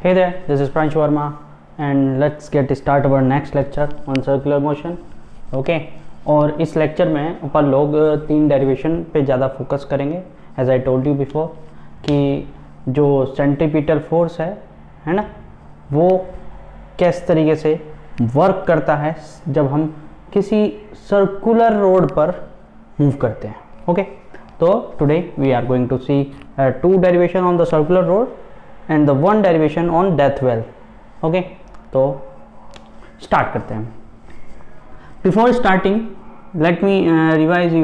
Hey there, this is Pransh Verma and let's get start our next lecture on circular motion. Okay, और इस lecture में अपन लोग तीन derivation पे ज़्यादा फोकस करेंगे. As I told you before कि जो सेंट्रीपिटल फोर्स है ना, वो किस तरीके से वर्क करता है जब हम किसी सर्कुलर रोड पर मूव करते हैं. ओके, तो today we are going to see two derivation on the circular road and the one derivation on death well. Okay, तो start करते हैं. Before starting, let me remind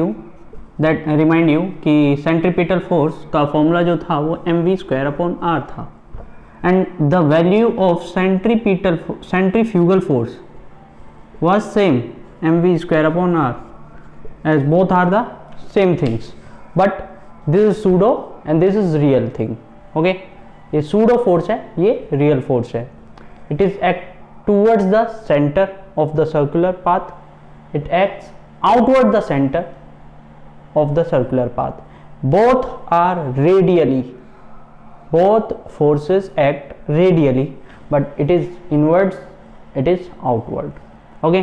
you कि centripetal force का formula जो था वो mv square upon r था, and the value of centrifugal force was same mv square upon r, as both are the same things, but this is pseudo and this is real thing. Okay, ये pseudo force है, ये real force है. It is act towards the center of the circular path, it acts outward the center of the circular path. Both are radially, both forces act radially, but it is inwards, it is outward. Okay,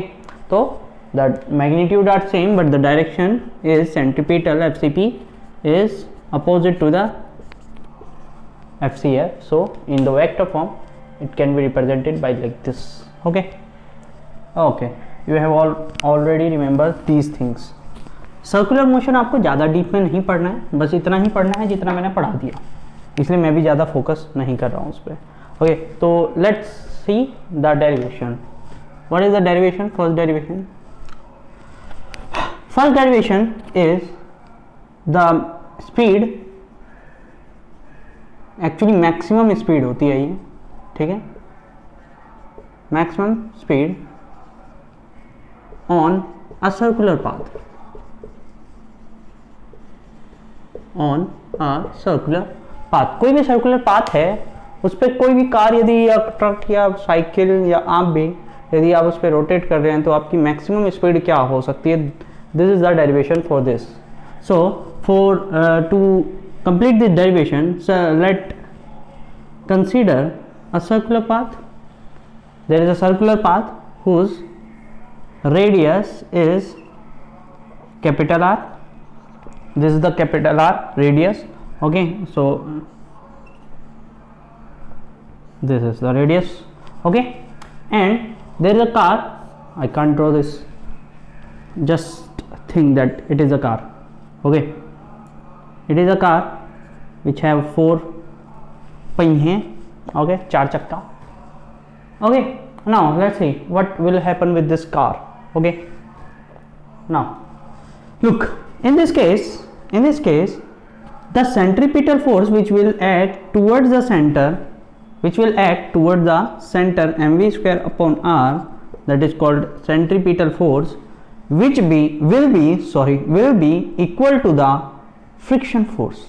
तो the magnitude are same but the direction is centripetal FCP is opposite to the FCF. So in the vector form it can be represented by like this. Okay, you have already remembered these things. Circular motion आपको ज़्यादा deep में नहीं पढ़ना है, बस इतना ही पढ़ना है जितना मैंने पढ़ा दिया, इसलिए मैं भी ज़्यादा फोकस नहीं कर रहा हूँ उस पर. ओके, तो let's see the derivation. What is the derivation? First derivation is the speed, actually maximum speed होती है ये, ठीक है, maximum speed on a circular path, on a circular path. कोई भी सर्कुलर पाथ है उस पर कोई भी कार यदि या ट्रक या साइकिल या आप भी यदि आप उस पर रोटेट कर रहे हैं तो आपकी मैक्सिमम स्पीड क्या हो सकती है? This is the derivation for this. So for to complete this derivation, so let consider a circular path. There is a circular path whose radius is capital R. This is the capital R radius. Okay, so this is the radius. Okay, and there is a car. I can't draw this, just think that it is a car. Okay, it is a car which have 4 पहिए. Okay, 4 चक्का. Okay, now let's see what will happen with this car. Okay, now look, in this case the centripetal force which will act towards the center, mv square upon r, that is called centripetal force, which will be equal to the friction force.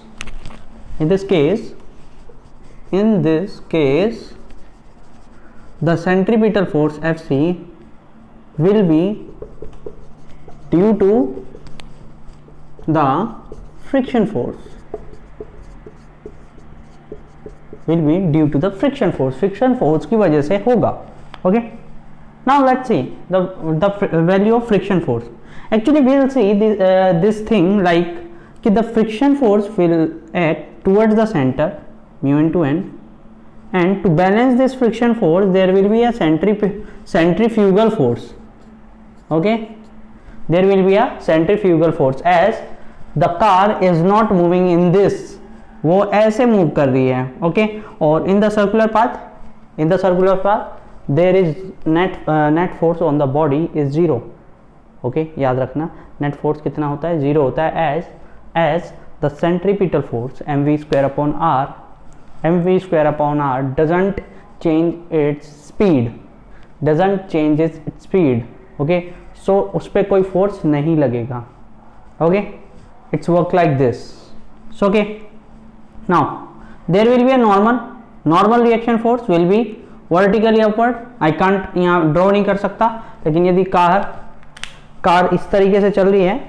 In this case the centripetal force Fc will be due to the friction force, friction force की वजह से होगा. Okay, now let's see the value of friction force. Actually we will see this thing like कि the friction force will act towards the center mu into n, and to balance this friction force there will be a centrifugal force. Okay, there will be a centrifugal force as the car is not moving in this, वो ऐसे move कर रही है. Okay, और in the circular path there is net force on the body is 0. Okay, याद रखना net force कितना होता है? 0 होता है as the centripetal force mv square upon r doesn't change its speed. Okay, so उस पे कोई force नहीं लगेगा. Okay, it's work like this. So okay, now there will be a normal reaction force will be vertically upward. I can't यहाँ draw नहीं कर सकता, लेकिन यदि कार इस तरीके से चल रही है,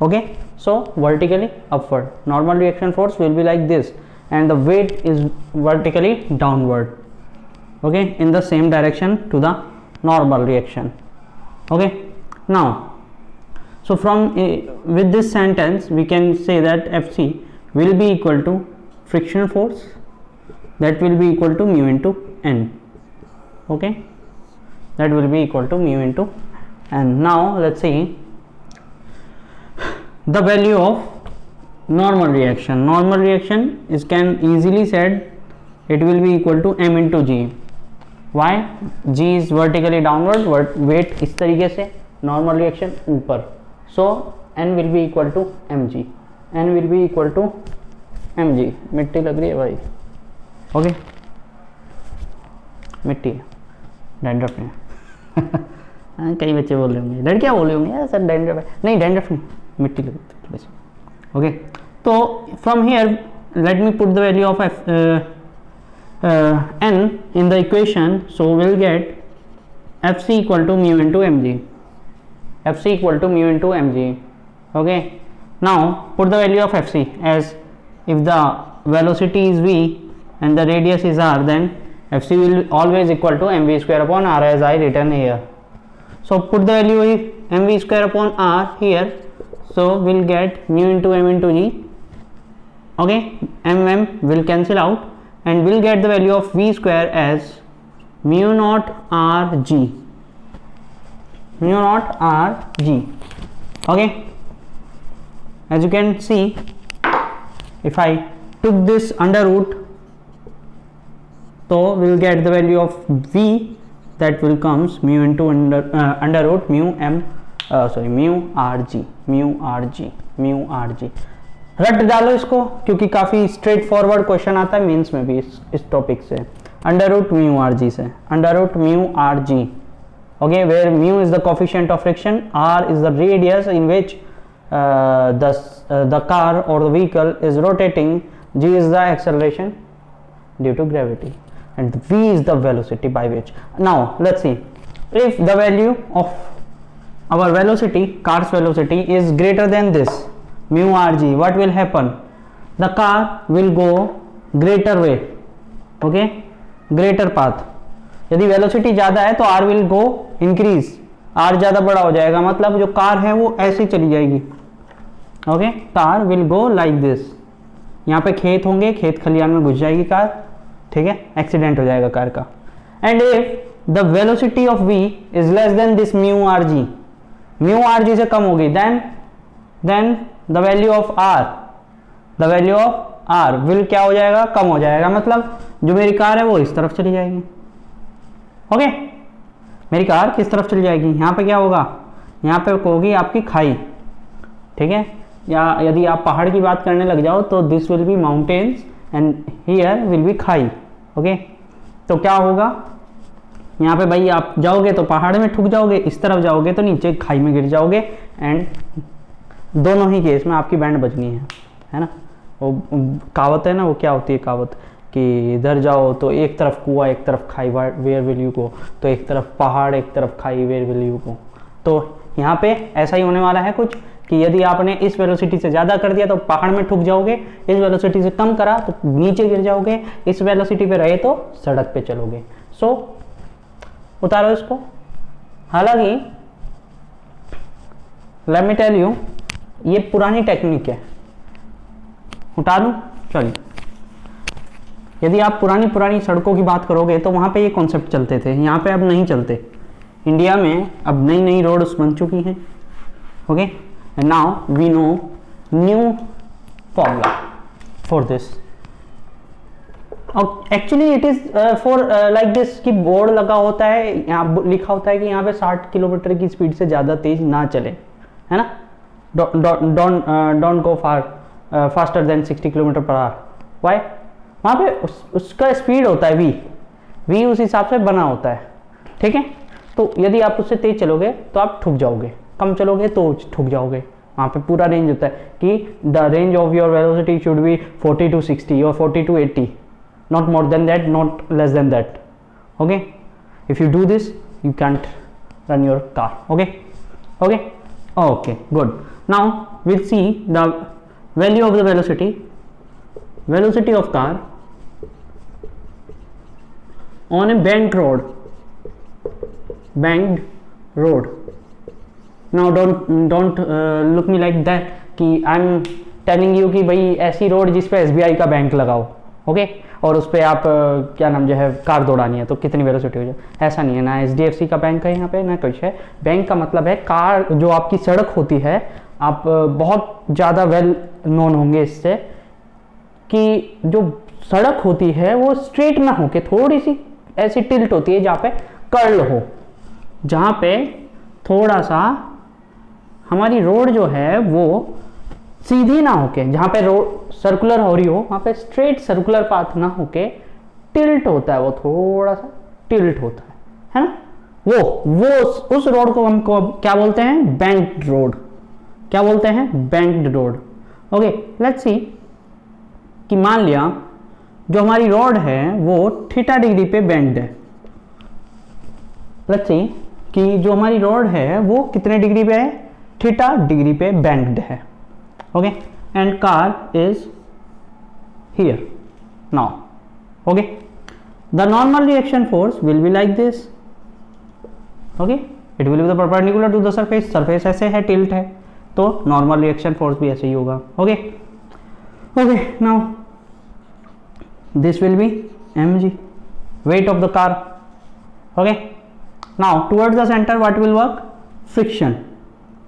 okay, so vertically upward, normal reaction force will be like this, and the weight is vertically downward. okay, in the same direction to the normal reaction. Okay, now so from with this sentence we can say that Fc will be equal to frictional force, that will be equal to mu into n. Okay, that will be equal to mu into n. Now let's see the value of normal reaction. Normal reaction is can easily said it will be equal to m into g. Why? g is vertically downward, weight इस तरीके से, normal reaction ऊपर, so n will be equal to mg. n will be equal to mg. मिट्टी लग रही है भाई. Okay, मिट्टी डैंड्रफ नहीं. कई बच्चे बोल रहे होंगे, लड़कियाँ बोल रहे होंगे यार सर डैंड्रफ है. नहीं, डैंड्रफ नहीं, मिट्टी लग रही है. ओके, तो from here let me put the value of n in the equation. So we'll get Fc equal to mu into mg. Fc equal to mu into mg. Okay, now put the value of Fc as if the velocity is v and the radius is r, then Fc will always equal to mv square upon r as I written here. So put the value of mv square upon r here. So we'll get mu into m into g. Okay, m will cancel out and we'll get the value of v square as mu naught r g. Mu naught r g. Okay, as you can see, if I took this under root, so we'll get the value of v, that will comes mu into under root mu m mu r g, mu r g, mu r g. रट डालो इसको क्योंकि काफ़ी straight forward question आता है mains में भी इस टॉपिक से. Under root mu r g से, under root mu r g. Okay, where mu is the coefficient of friction, r is the radius in which the car or the vehicle is rotating, g is the acceleration due to gravity, and v is the velocity by which. Now let's see, if the value of our velocity, car's velocity, is greater than this mu rg, what will happen? The car will go greater way. Okay, greater path. यदि velocity ज़्यादा है तो r will go increase, r ज़्यादा बड़ा हो जाएगा, मतलब जो कार है वो ऐसे चली जाएगी. Okay, car will go like this. यहाँ पे खेत होंगे, खेत खलियान में घुस जाएगी कार. ठीक है, एक्सीडेंट हो जाएगा कार का. And if the velocity of v is less than this mu r g, mu r g से कम होगी, then the value of r, the value of r will क्या हो जाएगा? कम हो जाएगा. मतलब जो मेरी कार है वो इस तरफ चली जाएगी. ओके, मेरी कार किस तरफ चली जाएगी? यहाँ पे क्या होगा? यहाँ पे होगी आपकी खाई. ठीक है, या यदि आप पहाड़ की बात करने लग जाओ तो this will B mountains and here will be खाई. ओके, तो क्या होगा यहाँ पे भाई? आप जाओगे तो पहाड़ में ठुक जाओगे, इस तरफ जाओगे तो नीचे खाई में गिर जाओगे. एंड दोनों ही केस में आपकी बैंड बजनी है ना. वो कहावत है ना, वो क्या होती है कहावत कि इधर जाओ तो एक तरफ कुआं एक तरफ खाई, वेयर विल यू गो, तो एक तरफ पहाड़ एक तरफ खाई, वेयर विल यू गो. तो यहाँ पे ऐसा ही होने वाला है कुछ कि यदि आपने इस वेलोसिटी से ज़्यादा कर दिया तो पहाड़ में ठुक जाओगे, इस वेलोसिटी से कम करा तो नीचे गिर जाओगे, इस वेलोसिटी पे रहे तो सड़क पे चलोगे. सो उतारो इसको. हालांकि लेट मी टेल यू, ये पुरानी टेक्निक है. उठा दूं? चलिए, यदि आप पुरानी सड़कों की बात करोगे तो वहाँ पे ये कॉन्सेप्ट चलते थे, यहाँ पे अब नहीं चलते. इंडिया में अब नई नई रोड्स बन चुकी हैं. Okay, and now we know new formula for this. Actually it is for like this कि बोर्ड लगा होता है, यहाँ लिखा होता है कि यहाँ पे 60 किलोमीटर की स्पीड से ज़्यादा तेज ना चले, है ना. Don't go faster than 60 kilometre per hour. Why? वहाँ पे उसका स्पीड होता है v उस हिसाब से बना होता है. ठीक है, तो यदि आप उससे तेज चलोगे तो आप ठुक जाओगे, कम चलोगे तो ठुक जाओगे. वहाँ पे पूरा रेंज होता है कि the range of your velocity should be 40 to 60 और 40 to 80, not more than that, not less than that. Okay, if you do this you can't run your car. Okay, good. Now we'll see the value of the velocity of car on a banked road. Now don't look me like that कि I am telling you कि भाई ऐसी road जिस पे SBI का bank लगाओ, okay, और उस पर आप क्या नाम जो है कार दौड़ानी है तो कितनी वेलोसिटी हो जाए, ऐसा नहीं है ना। HDFC का बैंक है यहाँ पे ना कुछ है। बैंक का मतलब है कार, जो आपकी सड़क होती है, आप बहुत ज़्यादा वेल नोन होंगे इससे कि जो सड़क होती है वो स्ट्रेट ना हो के थोड़ी सी ऐसी टिल्ट होती है, जहाँ पे कर्ल हो, जहाँ पे थोड़ा सा हमारी रोड जो है वो सीधी ना होके, जहाँ पे रोड सर्कुलर हो रही हो वहाँ पे स्ट्रेट सर्कुलर पाथ ना होके टिल्ट होता है, वो थोड़ा सा टिल्ट होता है ना। वो उस रोड को हम क्या बोलते हैं? Banked road. क्या बोलते हैं? Banked road. Okay, let's see कि मान लिया जो हमारी रोड है वो थीटा डिग्री पे बैंक्ड है। लेट्स सी कि जो हमारी रोड है वो कितने डिग्री पे है? थीटा डिग्री पे बैंक्ड है। Okay, and car is here now. Okay, the normal reaction force will be like this. Okay, it will be the perpendicular to the surface. Surface ऐसे है, टिल्ट है, तो नॉर्मल रिएक्शन फोर्स भी ऐसे ही होगा। Okay okay, now this will B mg, weight of the car. Okay, now towards the center what will work? Friction.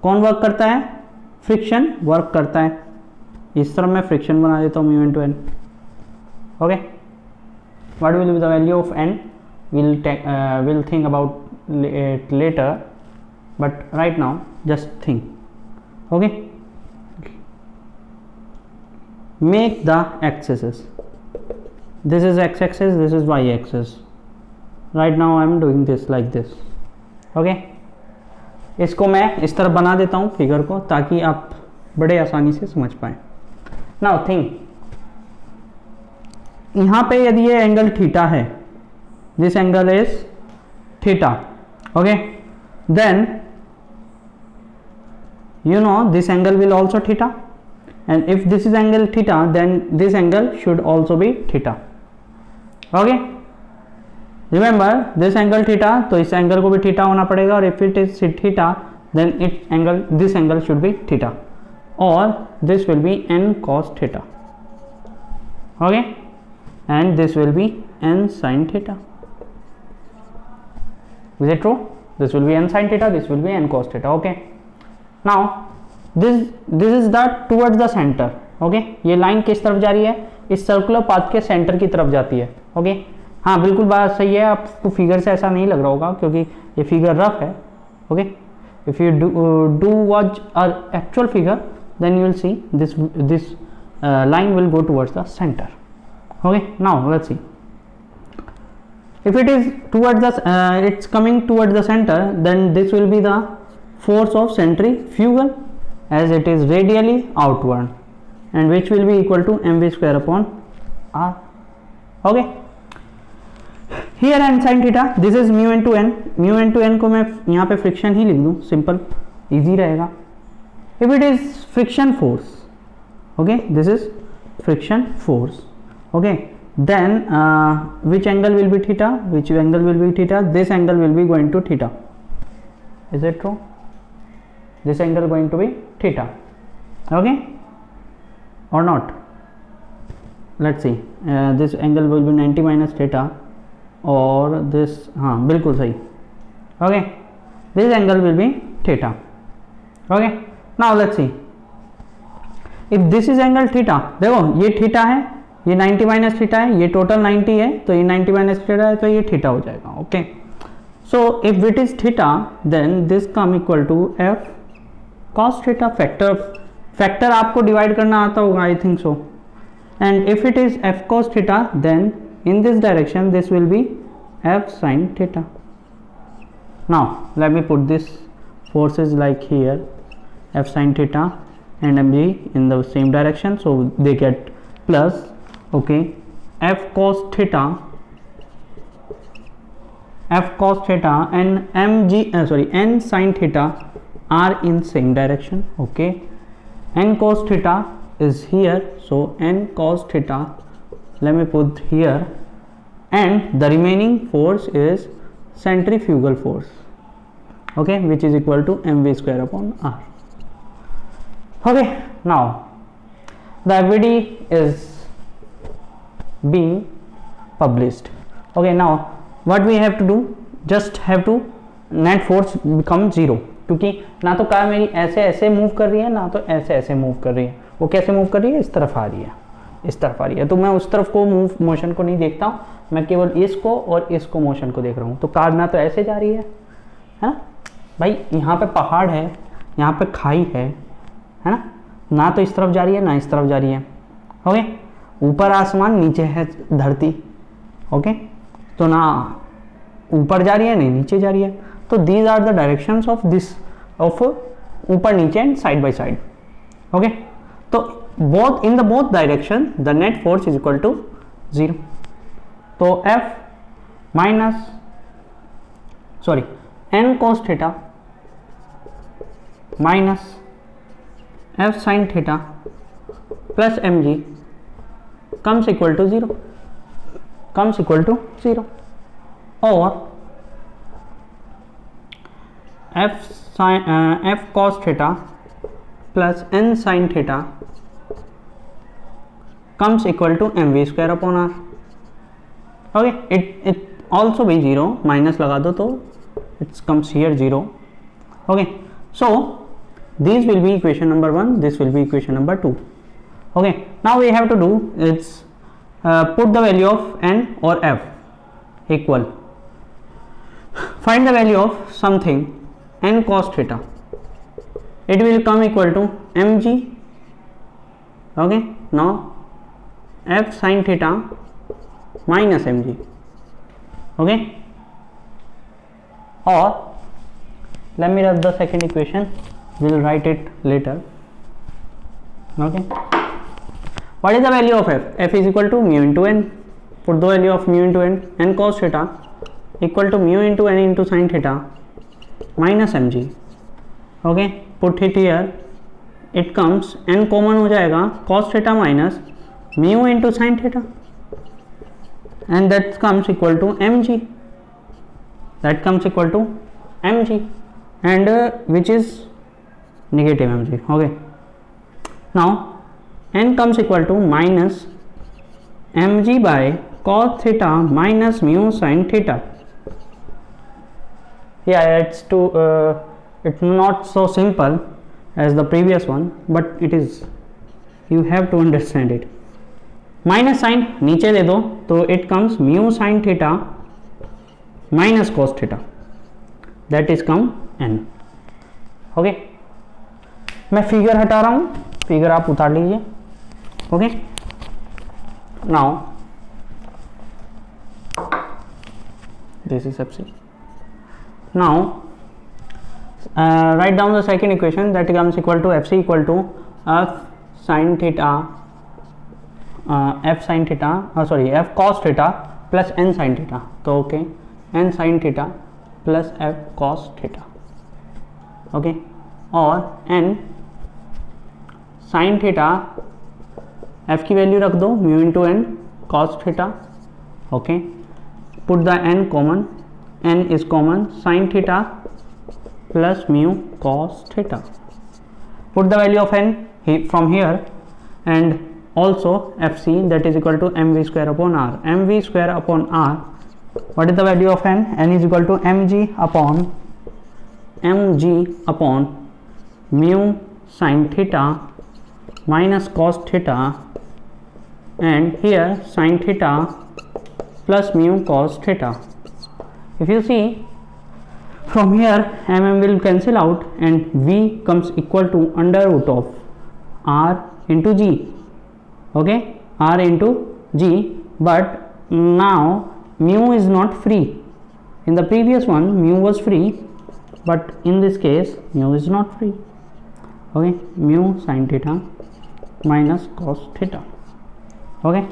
कौन work करता है? फ्रिक्शन वर्क करता है। इस तरफ मैं फ्रिक्शन बना देता हूँ mu into n. Okay, what will be the value of n? We'll think about it later, but right now just think. Okay, make the axes. This is x-axis, this is y-axis. Right now I am doing this like this. Okay, इसको मैं इस तरह बना देता हूँ figure को, ताकि आप बड़े आसानी से समझ पाए। नाउ थिंक, यहाँ पे यदि ये एंगल थीटा है, this angle is theta, okay, then you know this angle will also theta, and if this is angle theta then this angle should also be theta. Okay, remember this angle theta, तो इस angle को भी theta होना पड़ेगा, और if it is theta then this angle should be theta, or this will be n cos theta. Okay, and this will be n sin theta. Is it true? This will be n sin theta, this will be n cos theta. Okay, now this is the towards the center. Okay, ये line किस तरफ जा रही है? इस circular path के centre की तरफ जाती है। ओके, हाँ बिल्कुल बात सही है, आपको फिगर से ऐसा नहीं लग रहा होगा क्योंकि ये फिगर रफ है। Okay, if you do watch our actual figure then you will see this line will go towards the centre. Okay, now let's see, if it is towards the it's coming towards the center, then this will be the force of centrifugal, as it is radially outward, and which will be equal to mv square upon r. Okay, here n sin theta, this is mu into n. mu into n को मैं यहाँ पे friction ही लिख दूँ, simple easy रहेगा। if it is friction force, okay, this is friction force, okay, then which angle will be theta? Which angle will be theta? This angle will be going to theta. Is it true? This angle going to be theta. Okay, or not? Let's see, this angle will be 90 minus theta, or this, हाँ बिल्कुल सही। Okay, this angle will be theta. Okay, now let's see, if this is angle theta, देखो ये theta है, ये 90 minus theta है, ये total 90 है, तो ये 90 माइनस थीटा है, तो ये थीटा हो जाएगा। Okay, so if it is theta then this come equal to F cos theta. Factor आपको डिवाइड करना आता होगा, I think so, and if it is F cos theta then in this direction this will be F sine theta. Now let me put this forces like here, F sine theta and mg in the same direction, so they get plus, okay, f cos theta and mg n sin theta are in same direction. Okay, n cos theta is here, so n cos theta, let me put here and the remaining force is centrifugal force, okay, which is equal to mv square upon r. Okay, now the FVD is being published. Okay, now what we have to do, just have to net force become 0, क्योंकि ना तो car मेरी ऐसे ऐसे move कर रही है ना तो ऐसे ऐसे मूव कर रही है, वो कैसे मूव कर रही है, इस तरफ आ रही है, इस तरफ आ रही है, तो मैं उस तरफ को मूव मोशन को नहीं देखता हूँ, मैं केवल इसको और इसको मोशन को देख रहा हूँ। तो कार ना तो ऐसे जा रही है ना भाई, यहाँ पे पहाड़ है, यहाँ पे खाई है ना तो इस तरफ जा रही है ना इस तरफ जा रही है। ओके, ऊपर आसमान नीचे है धरती, ओके, तो ना ऊपर जा रही है नहीं नीचे जा रही है। तो these are the directions of this, of ऊपर नीचे and side by side. Okay, तो both in the both direction the net force is equal to 0। तो F minus n cos theta minus F sin theta plus mg comes equal to 0, comes equal to 0, और F cos theta plus n sin theta comes equal to mv square upon r. Okay, it also be 0, minus लगा दो तो it comes here 0. Okay, so these will be equation number 1, this will be equation number 2. Okay, now we have to do is put the value of n or f equal, find the value of something n cos theta, it will come equal to mg. Okay, now f sin theta minus mg. Okay, or let me write the second equation, we'll write it later. Okay, what is the value of f? F is equal to mu into n. Put the value of mu into n, n cos theta equal to mu into n into sin theta minus mg. Okay, put it here, it comes n common हो जाएगा, cos theta minus mu into sin theta, and that comes equal to mg, that comes equal to mg, and which is negative mg. Okay, now n comes equal to minus mg by cos theta minus mu sin theta. Yeah, it's not so simple as the previous one, but it is, you have to understand it. Minus sign नीचे दे दो तो it comes mu sin theta minus cos theta, that is come n. Okay, मैं figure हटा रहा हूँ, figure आप उतार लीजिए. Okay, now this is FC. Now write down the second equation, that comes equal to FC equal to f sin theta, f cos theta plus n sin theta. तो okay, n sin theta plus f cos theta. Okay, और n sin theta, f की value रख दो mu into n cos theta. Okay, put the n common, n is common, sin theta plus mu cos theta. Put the value of n from here, and also fc, that is equal to mv square upon r. Mv square upon r, what is the value of n? N is equal to mg upon mu sin theta minus cos theta, and here sin theta plus mu cos theta. If you see from here, mm will cancel out and v comes equal to under root of r into g. Okay, r into g, but now mu is not free. In the previous one mu was free, but in this case mu is not free. Okay, mu sin theta minus cos theta. Okay,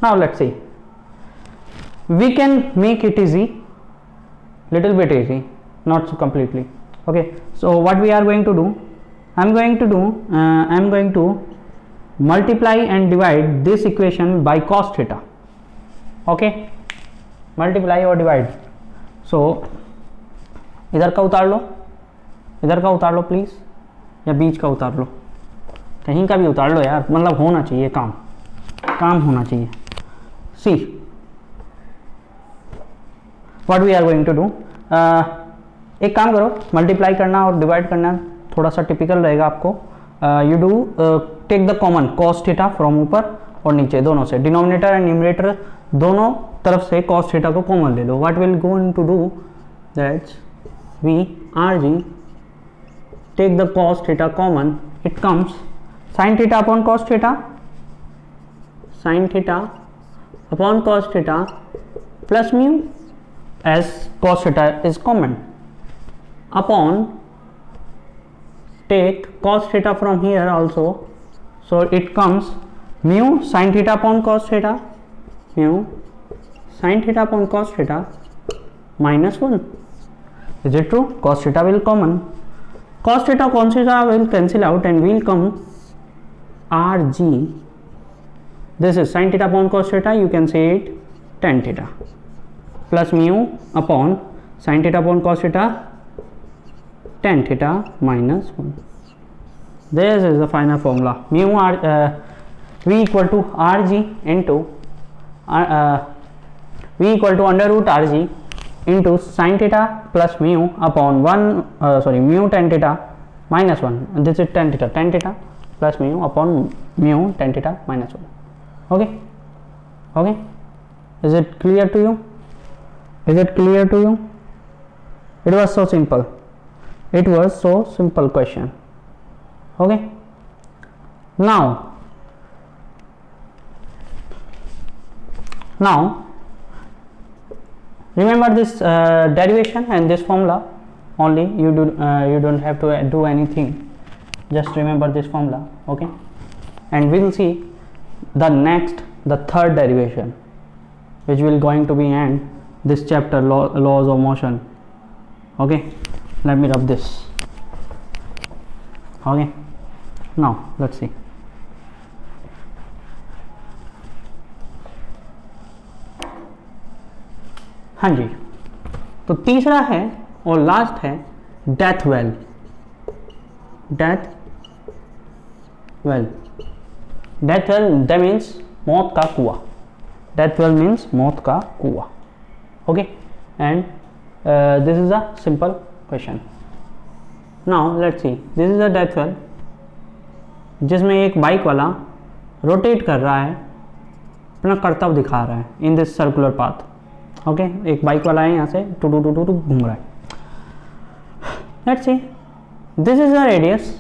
now let's see, we can make it easy, little bit easy, not so completely. Okay, so what we are going to do, I'm going to multiply and divide this equation by cos theta. Okay, multiply और divide. सो इधर का उतार लो, इधर का उतार लो please, या बीच का उतार लो, कहीं का भी उतार लो यार, मतलब होना चाहिए काम, काम होना चाहिए। See what we are going to do, एक काम करो, मल्टीप्लाई करना और डिवाइड करना थोड़ा सा टिपिकल रहेगा आपको। You do take the common cos theta from ऊपर और नीचे दोनों से, डिनोमिनेटर एंड न्यूमरेटर दोनों तरफ से कॉस थीटा को कॉमन ले लो। What will going to do, that's we are g take the cos theta common, it comes sin theta upon cos theta, sin theta upon cos theta plus mu, as cos theta is common, upon take cos theta from here also, so it comes mu sin theta upon cos theta, mu sin theta upon cos theta minus 1. Is it true? Cos theta will common, cos theta cos theta will cancel out and will come rg. This is sin theta upon cos theta, you can say it tan theta plus mu upon sin theta upon cos theta tan theta minus 1. This is the final formula. Mu v equal to rg into v equal to under root rg into sin theta plus mu upon 1 mu tan theta minus 1. This is tan theta plus mu upon mu tan theta minus 1. Okay, okay, is it clear to you? Is it clear to you? It was so simple, it was so simple question. Okay, now remember this derivation and this formula only. You don't have to do anything, just remember this formula. Okay, and we'll see the third derivation, which will going to be end this chapter, laws of motion. Okay, let me rub this. Okay, now let's see. हाँ जी, तो तीसरा है और last है death well. Death well, death well that means मौत का कुआं। Death well means मौत का कुआं। Okay, and this is a simple question. Now let's C, this is a death well जिसमें एक बाइक वाला रोटेट कर रहा है, अपना कर्तव्य दिखा रहा है in this circular path. Okay, एक बाइक वाला है यहाँ से टू घूम रहा है। Let's see, this is the radius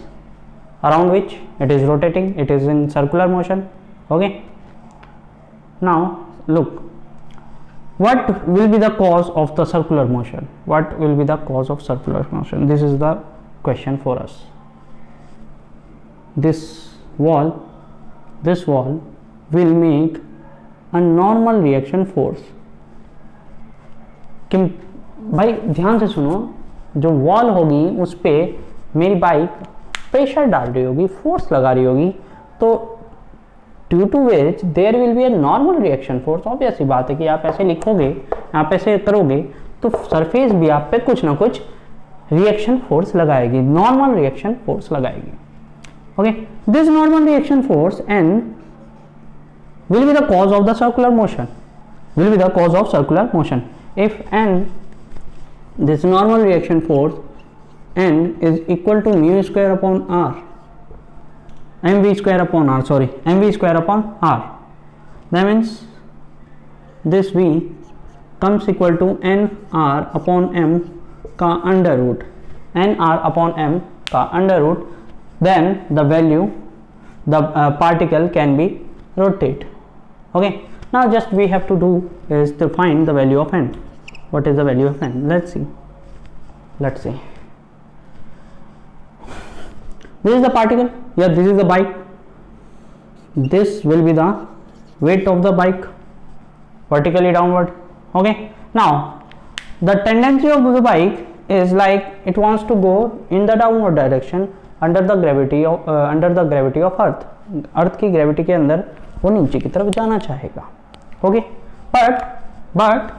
around which it is rotating, it is in circular motion. Okay, now look, what will be the cause of the circular motion? What will be the cause of circular motion? This is the question for us. This wall will make a normal reaction force. कि भाई ध्यान से सुनो, जो wall होगी उस पे मेरी बाइक प्रेशर डाल रही होगी, फोर्स लगा रही होगी, तो due to which there will be a normal reaction force. Obvious सी बात है कि आप ऐसे लिखोगे, आप ऐसे करोगे तो सरफेस भी आप पे कुछ ना कुछ रिएक्शन फोर्स लगाएगी, नॉर्मल रिएक्शन फोर्स लगाएगी। Okay, this normal reaction force N will be the cause of the circular motion, will be the cause of circular motion. If N, this normal reaction force N is equal to mu square upon R, mv square upon R, sorry, mv square upon R, that means this V comes equal to nr upon m का under root, nr upon m का under root, then the value, the particle can be rotate. Okay, now just we have to do is to find the value of n. What is the value of n? Let's see. This is the particle, yeah, this is the bike. This will be the weight of the bike vertically downward. Okay, now the tendency of the bike is like it wants to go in the downward direction under the gravity of earth. अर्थ की gravity के अंदर वो नीचे की तरफ जाना चाहेगा. Okay, but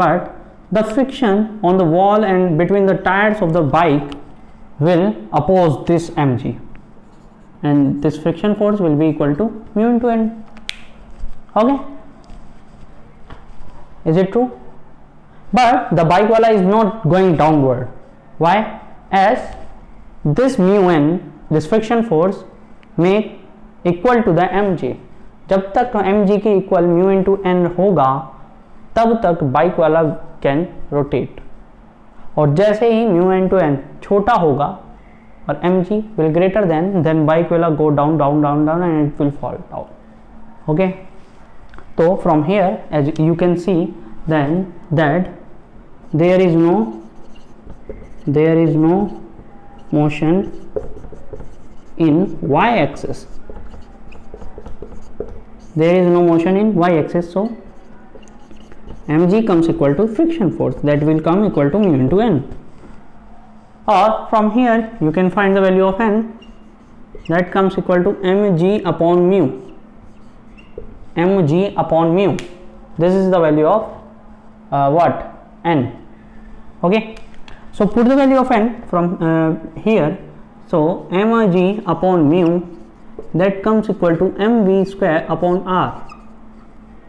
but the friction on the wall and between the tires of the bike will oppose this mg, and this friction force will be equal to mu into n. Okay, is it true? But the bike wala is not going downward. Why? As this mu n, this friction force make equal to the mg. जब तक mg के equal mu into n होगा तब तक bike वाला can rotate, और जैसे ही mu into n छोटा होगा और mg will greater than, then bike will go down down down down and it will fall down. Okay, so from here as you can see then that there is no motion in y axis. There is no motion in y axis, so mg comes equal to friction force, that will come equal to mu into n. Or from here you can find the value of n, that comes equal to mg upon mu. Mg upon mu, this is the value of what? N. Okay, so put the value of n from here. So mg upon mu, that comes equal to mv square upon r.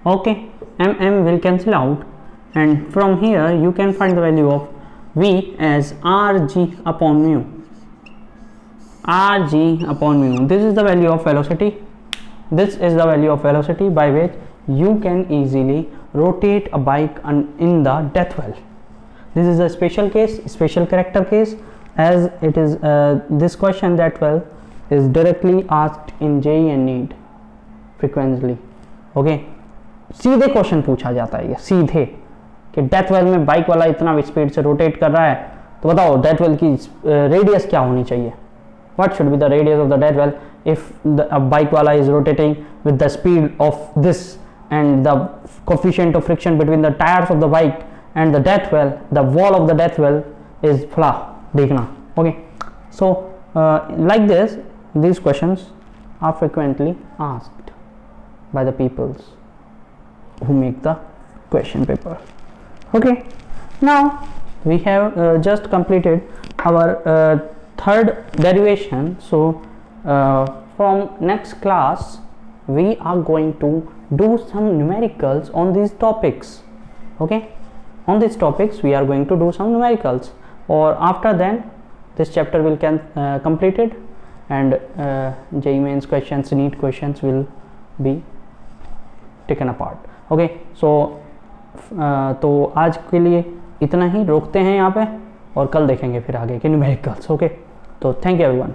Okay, mm will cancel out, and from here you can find the value of v as rg upon mu. Rg upon mu, this is the value of velocity. This is the value of velocity by which you can easily rotate a bike in the death well. This is a special case, special character case, as it is this question that well is directly asked in JEE and NEET frequently. Okay, सीधे question पूछा जाता है ये सीधे कि death well में bike वाला इतना स्पीड से रोटेट कर रहा है, तो बताओ डेथ वेल की रेडियस क्या होनी चाहिए? What should be the radius of the death well if a bike wala is rotating with the speed of this, and the coefficient of friction between the tires of the bike and the death well, the wall of the death well is fla dekhna. Okay, so like this, these questions are frequently asked by the peoples who make the question paper. Okay, now we have just completed our third derivation. So from next class we are going to do some numericals on these topics. Okay, on these topics we are going to do some numericals, or after then this chapter will completed, and JEE Mains questions, NEET questions will be taken apart. Okay, so तो आज के लिए इतना ही रोकते हैं यहाँ पे, और कल देखेंगे फिर आगे के न्यूमेरिकल्स. ओके, तो थैंक यू एवरीवन.